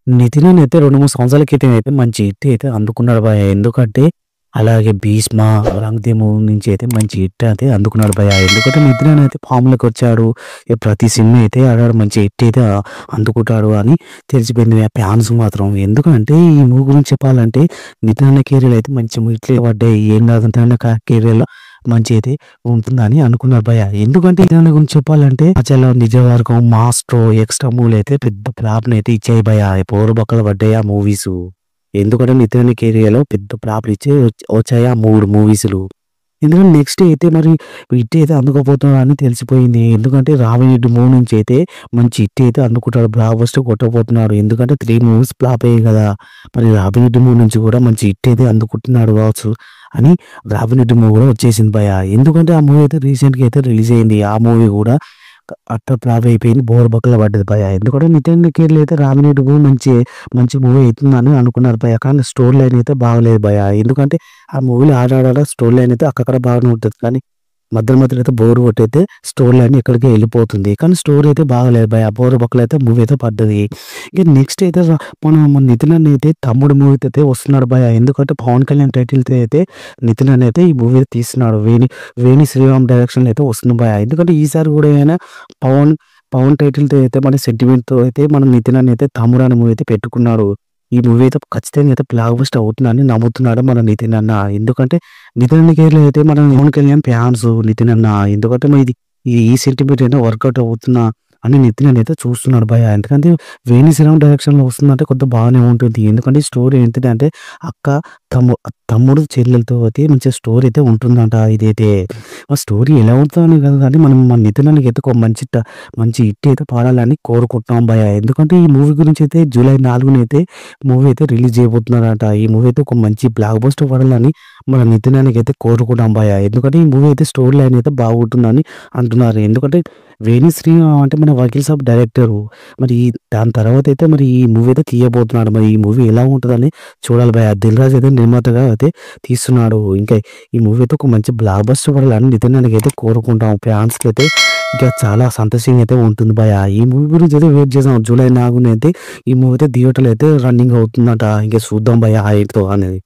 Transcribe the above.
నితిన్ అన్న అయితే 2, 3 సంవత్సరాల క్రితం అయితే మంచి హిట్ అయితే అందుకున్నాడు భయ్య. ఎందుకంటే అలాగే 'భీష్మ', 'రంగ్‌దే' మూవీ నుంచి అయితే మంచి హిట్ అయితే అందుకున్నాడు భయ్య. ఎందుకంటే నితిన్ అన్న అయితే ఫామ్‌లోకి వచ్చాడు. ప్రతి సినిమా అయితే ఆడాడు మంచి హిట్ అయితే అందుకుంటాడు అని తెలిసిపోయింది ఫ్యాన్స్ మాత్రం. ఎందుకంటే ఈ మూవీ గురించి చెప్పాలంటే నితిన్ అన్న కెరీర్‌లో అయితే మంచి హిట్లు పడ్డాయి. ఏం కాదు నితిన్ అన్న కెరీర్‌లో మంచి అయితే ఉంటుందని అనుకున్నారు భయ్య. ఎందుకంటే నితిన్ అన్న గురించి చెప్పాలంటే 'అచలం', 'నిజవర్గం', 'మాస్ట్రో', 'ఎక్స్ట్రా' మూవీలు అయితే పెద్ద ఫ్లాప్‌ని అయితే ఇచ్చాయి భయ్య. పోరుబొక్కలు పడ్డాయి ఆ మూవీసు. ఎందుకంటే నితిన్ అన్న కెరియర్‌లో పెద్ద ఫ్లాప్‌లు ఇచ్చి వచ్చాయి ఆ 3 మూవీసులు. ఎందుకంటే నెక్స్ట్ అయితే మరి హిట్ అయితే అందుకోపోతున్నాడని తెలిసిపోయింది. ఎందుకంటే 'రామిరెడ్డి' మూవీ నుంచి అయితే మంచి హిట్ అయితే అందుకుంటాడు. Block buster కొట్టబోతున్నాడు. ఎందుకంటే 3 మూవీస్ ఫ్లాప్ అయ్యాయి కదా! మరి 'రామిరెడ్డి' మూవీ నుంచి కూడా మంచి హిట్ అయితే అందుకుంటున్నాడు కావచ్చు అని 'రామిరెడ్డి' మూవీ కూడా వచ్చేసింది భయ్య. ఎందుకంటే ఆ మూవీ అయితే రీసెంట్‌గా అయితే రిలీజ్ అయింది. ఆ మూవీ కూడా అట్టర్ ఫ్లాప్ అయిపోయింది. బోరుబొక్కల పడ్డది భయ్య. ఎందుకంటే నితిన్ కెరీర్‌లో అయితే 'రామిరెడ్డి' మూవీ మంచి మూవీ అయితుందని అనుకున్నారు భయ్య. కానీ స్టోరీ లైన్ అయితే బాగలేదు భయ్య. ఎందుకంటే ఆ మూవీలో ఆడాడ స్టోరీ లైన్ అయితే అక్కడక్కడ బాగానే ఉంటది. కానీ మధ్యలో అయితే బోర్ కొట్టయితే స్టోరీ లైన్ ఎక్కడికో వెళ్ళిపోతుంది. కానీ స్టోరీ అయితే బాగాలేదు భయ్య. బోరుబొక్కలైతే మూవీ అయితే పడ్డది. ఇక నెక్స్ట్ అయితే మన నితిన్ అన్న అయితే 'తమ్ముడు' మూవీతో అయితే వస్తున్నాడు భయ్య. ఎందుకంటే పవన్ కళ్యాణ్ టైటిల్‌తో అయితే నితిన్ అన్న అయితే ఈ మూవీ తీస్తున్నాడు. వేణి శ్రీరామ్ డైరెక్షన్‌లో అయితే వస్తుంది భయ్య. ఎందుకంటే ఈసారి కూడా ఏమైనా పవన్ పవన్ టైటిల్‌తో అయితే మన సెంటిమెంట్‌తో అయితే మన నితిన్ అన్న అయితే 'తమ్ముడు' అనే మూవీ అయితే పెట్టుకున్నాడు. ఈ మూవీ అయితే ఖచ్చితంగా అయితే బ్లాక్ బస్టర్ అవుతుందని నమ్ముతున్నాడు మన నితిన్ అన్న. ఎందుకంటే నితిన్ అన్న కెరీర్‌లో అయితే మన పవన్ కళ్యాణ్ ఫ్యాన్స్ నితిన్ అన్న. ఎందుకంటే మరి ఈ సెంటిమెంట్ అయినా వర్కౌట్ అవుతుందా అని నితిన్ అన్న అయితే చూస్తున్నాడు భయ్య. ఎందుకంటే వేణి శ్రీరామ్ డైరెక్షన్‌లో వస్తుందంటే కొంత బాగానే ఉంటుంది. ఎందుకంటే స్టోరీ ఏంటిదంటే అక్క, తమ్ము తమ్ముడు, చెల్లెలతో అయితే మంచిగా స్టోరీ అయితే ఉంటుందంట ఇదైతే. ఆ స్టోరీ ఎలా ఉంటుందని కాదు కానీ మనం మన నితిన్ అన్నకి అయితే ఒక మంచి హిట్ అయితే పాడాలని కోరుకుంటున్నాం భయ్య. ఎందుకంటే ఈ మూవీ గురించి అయితే జూలై 4న అయితే మూవీ అయితే రిలీజ్ చేయబోతున్నారంట. ఈ మూవీ అయితే ఒక మంచి బ్లాక్ బస్టర్ పడాలని మన నితిన్ అన్నకి అయితే కోరుకుంటాం భయ్య. ఎందుకంటే ఈ మూవీ అయితే స్టోరీ లైన్ అయితే బాగుంటుందని అంటున్నారు. ఎందుకంటే వేణి శ్రీరామ్ అంటే మన వకీల్ సాబ్ డైరెక్టరు. మరి దాని తర్వాత అయితే మరి ఈ మూవీ అయితే తీయబోతున్నాడు. మరి ఈ మూవీ ఎలా ఉంటదని చూడాలి భయ్య. దిల్ రాజు అయితే నిర్మాతగా అయితే తీస్తున్నాడు. ఇంకా ఈ మూవీ అయితే ఒక మంచి బ్లాక్ బస్టర్ పడాలని నితిన్ అన్నకి అయితే కోరుకుంటాం. ఫ్యాన్స్‌కి అయితే ఇంకా చాలా సంతోషంగా అయితే ఉంటుంది భయ్య. ఈ మూవీ గురించి అయితే వెయిట్ చేసాం. జూలై 4న అయితే ఈ మూవీ అయితే థియేటర్‌లో అయితే రన్నింగ్ అవుతుందంట. ఇంక చూద్దాం భయ్య ఏంటో అనేది.